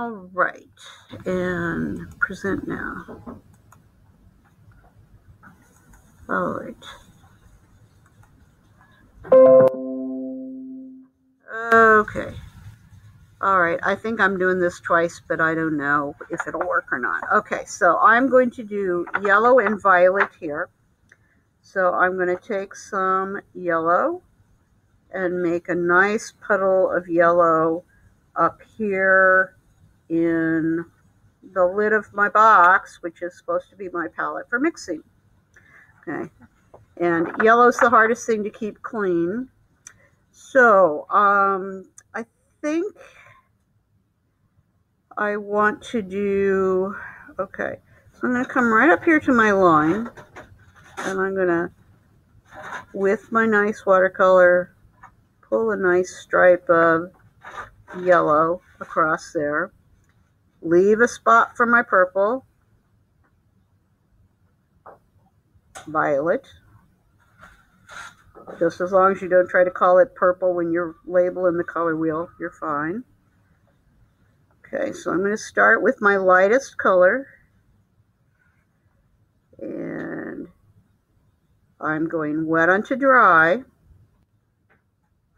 All right, and present now. All right. Okay. All right, I think I'm doing this twice, but I don't know if it'll work or not. Okay, so I'm going to do yellow and violet here. So I'm going to take some yellow and make a nice puddle of yellow up here in the lid of my box, which is supposed to be my palette for mixing. Okay, and yellow's the hardest thing to keep clean. So I think I want to do, okay, so I'm going to come right up here to my line, and I'm going to, with my nice watercolor, pull a nice stripe of yellow across there, leave a spot for my purple, violet, just as long as you don't try to call it purple when you're labeling the color wheel, you're fine. Okay, so I'm going to start with my lightest color, and I'm going wet onto dry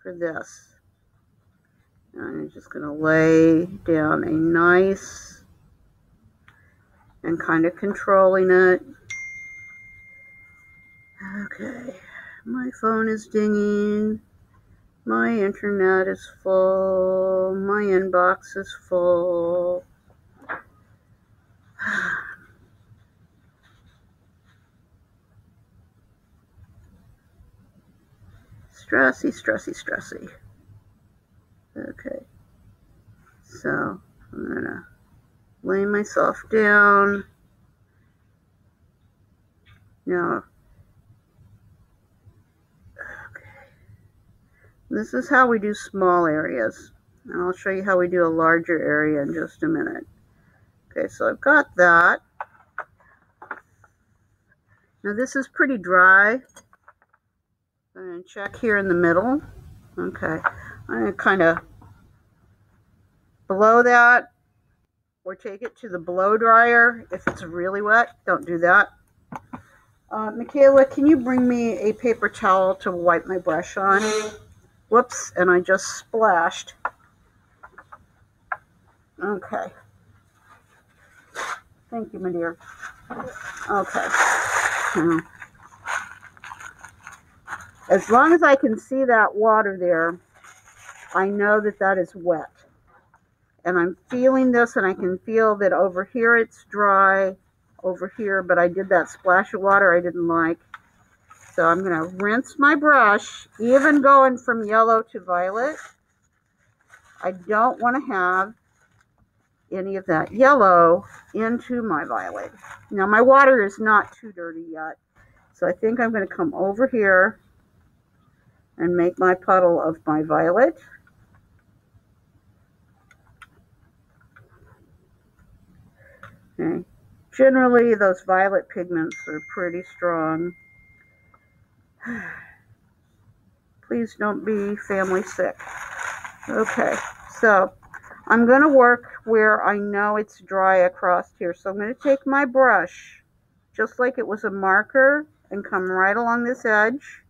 for this. And I'm just going to lay down a nice, and kind of controlling it. Okay, my phone is dinging. My internet is full. My inbox is full. Stressy, stressy, stressy. Okay, so I'm going to lay myself down. Now, okay, this is how we do small areas. And I'll show you how we do a larger area in just a minute. Okay, so I've got that. Now this is pretty dry. I'm going to check here in the middle. Okay, I'm going to kind of blow that, or take it to the blow dryer. If it's really wet, don't do that. Michaela, can you bring me a paper towel to wipe my brush on? Whoops, and I just splashed. Okay. Thank you, my dear. Okay. As long as I can see that water there, I know that that is wet. And I'm feeling this, and I can feel that over here it's dry, over here, but I did that splash of water I didn't like. So I'm going to rinse my brush, even going from yellow to violet. I don't want to have any of that yellow into my violet. Now my water is not too dirty yet, so I think I'm going to come over here and make my puddle of my violet. Okay. Generally those violet pigments are pretty strong. Please don't be family sick. Okay, so I'm going to work where I know it's dry across here. So I'm going to take my brush, just like it was a marker, and come right along this edge.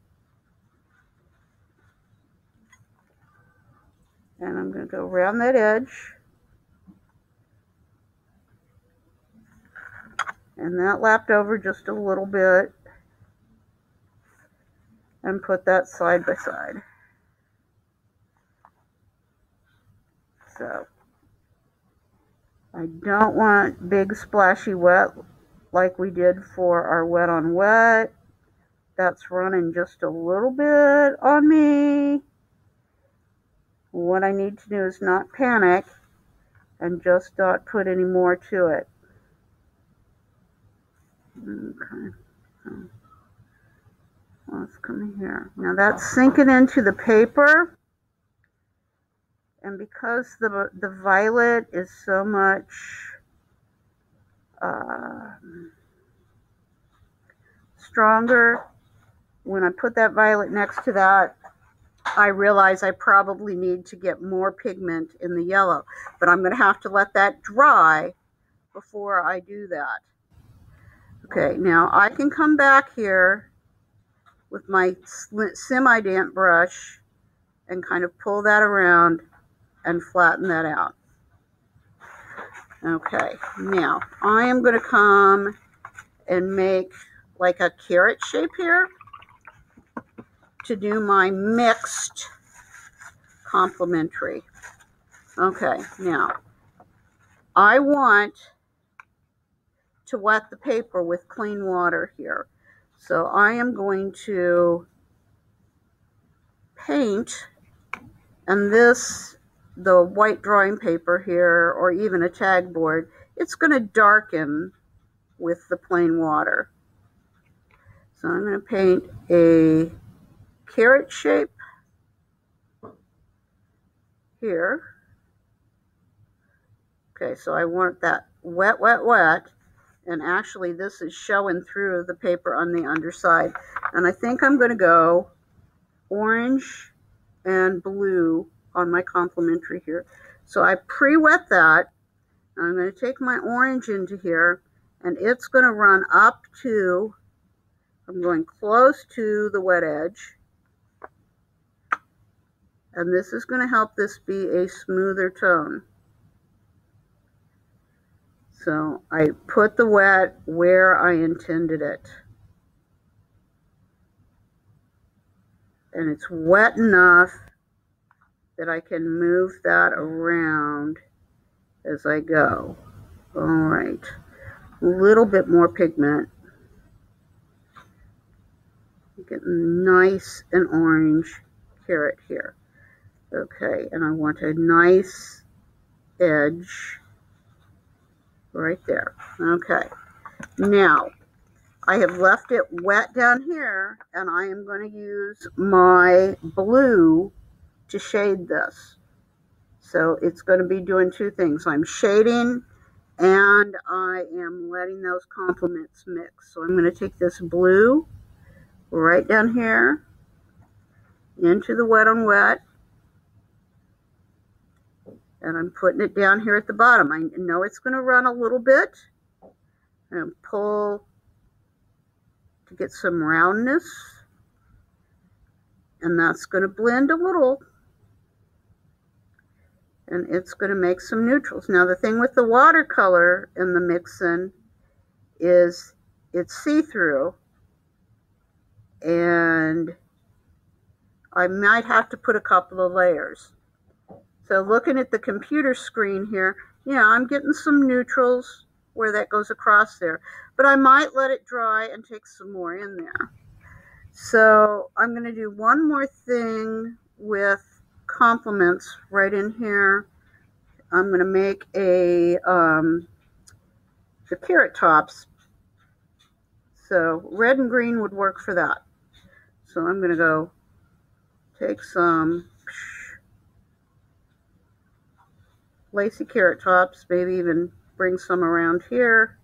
And I'm going to go around that edge. And that lapped over just a little bit. And put that side by side. So I don't want big splashy wet like we did for our wet on wet. That's running just a little bit on me. What I need to do is not panic and just not put any more to it. Okay. So let's come here. Now that's sinking into the paper. And because the violet is so much stronger, when I put that violet next to that, I realize I probably need to get more pigment in the yellow, but I'm going to have to let that dry before I do that. Okay, now I can come back here with my semi-damp brush and kind of pull that around and flatten that out. Okay, now I am going to come and make like a carrot shape here to do my mixed complementary. Okay, now I want to wet the paper with clean water here. So I am going to paint, and this, the white drawing paper here, or even a tag board, it's going to darken with the plain water. So I'm going to paint a carrot shape here. Okay, so I want that wet, wet, wet. And actually this is showing through the paper on the underside. And I think I'm going to go orange and blue on my complementary here. So I pre-wet that. I'm going to take my orange into here, and it's going to run up to, I'm going close to the wet edge. And this is going to help this be a smoother tone. So I put the wet where I intended it. And it's wet enough that I can move that around as I go. All right, a little bit more pigment. Getting nice and orange carrot here. Okay, and I want a nice edge right there. Okay, now I have left it wet down here, and I am going to use my blue to shade this. So it's going to be doing two things. I'm shading, and I am letting those complements mix. So I'm going to take this blue right down here into the wet on wet, and I'm putting it down here at the bottom. I know it's going to run a little bit, and pull to get some roundness, and that's going to blend a little, and it's going to make some neutrals. Now the thing with the watercolor in the mixing is it's see-through, and I might have to put a couple of layers. So looking at the computer screen here, yeah, I'm getting some neutrals where that goes across there, but I might let it dry and take some more in there. So I'm going to do one more thing with complements right in here. I'm going to make a the carrot tops. So red and green would work for that. So I'm going to go take some lacy carrot tops, maybe even bring some around here.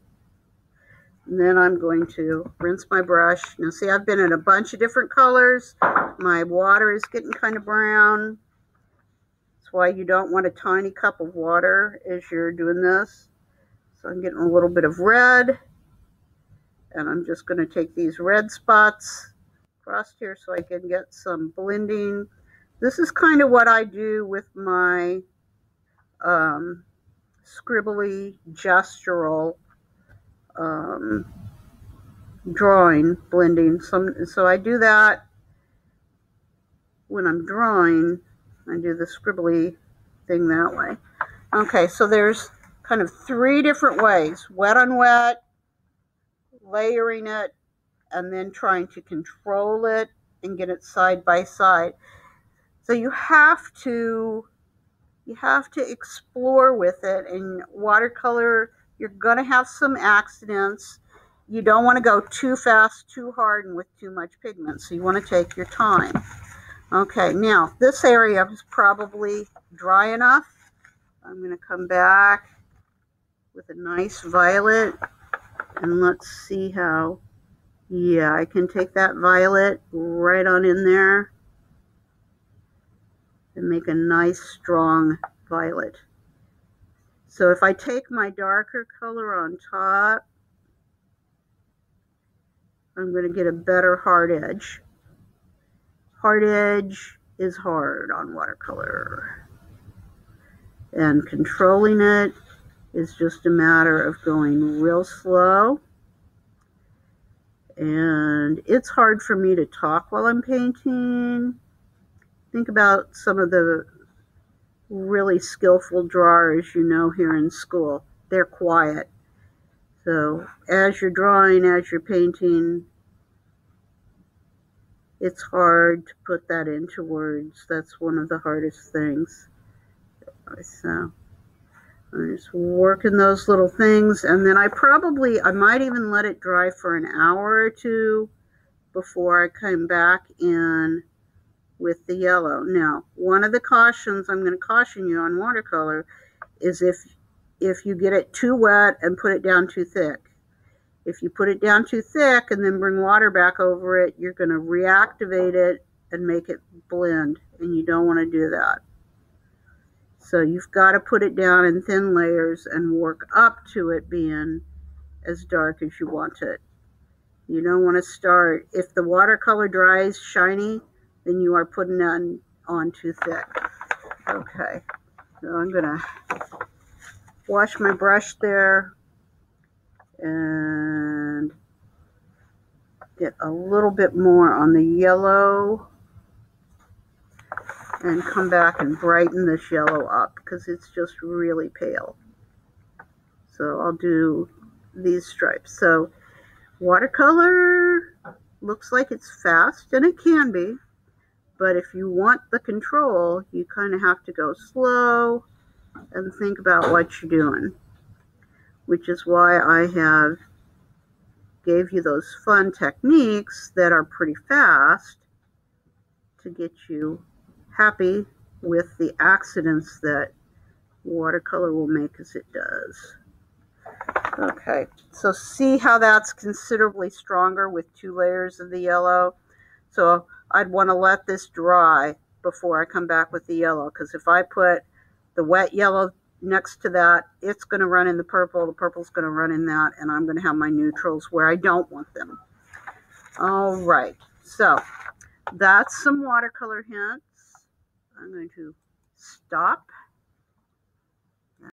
And then I'm going to rinse my brush. Now see, I've been in a bunch of different colors. My water is getting kind of brown. That's why you don't want a tiny cup of water as you're doing this. So I'm getting a little bit of red. And I'm just going to take these red spots across here so I can get some blending. This is kind of what I do with my scribbly gestural drawing blending. So I do that when I'm drawing. I do the scribbly thing that way. Okay, so there's kind of three different ways: wet on wet, layering it, and then trying to control it and get it side by side. So you have to explore with it. In watercolor, you're going to have some accidents. You don't want to go too fast, too hard, and with too much pigment. So you want to take your time. Okay, now this area is probably dry enough. I'm going to come back with a nice violet, and let's see how, yeah, I can take that violet right on in there. and make a nice strong violet. So if I take my darker color on top, I'm going to get a better hard edge. Hard edge is hard on watercolor. And controlling it is just a matter of going real slow. And it's hard for me to talk while I'm painting. Think about some of the really skillful drawers you know here in school. They're quiet. So as you're drawing, as you're painting, it's hard to put that into words. That's one of the hardest things. So I'm just working those little things, and then I might even let it dry for an hour or two before I come back in with the yellow. Now, one of the cautions I'm going to caution you on watercolor is if you get it too wet and put it down too thick. If you put it down too thick and then bring water back over it, you're going to reactivate it and make it blend, and you don't want to do that. So you've got to put it down in thin layers and work up to it being as dark as you want it. You don't want to start, if the watercolor dries shiny, then you are putting it on too thick. Okay, so I'm going to wash my brush there and get a little bit more on the yellow and come back and brighten this yellow up because it's just really pale. So I'll do these stripes. So watercolor looks like it's fast, and it can be, but if you want the control, you kind of have to go slow and think about what you're doing, which is why I have gave you those fun techniques that are pretty fast to get you happy with the accidents that watercolor will make as it does. Okay, so see how that's considerably stronger with 2 layers of the yellow? So I'd want to let this dry before I come back with the yellow, because if I put the wet yellow next to that, it's going to run in the purple's going to run in that, and I'm going to have my neutrals where I don't want them. All right, so that's some watercolor hints. I'm going to stop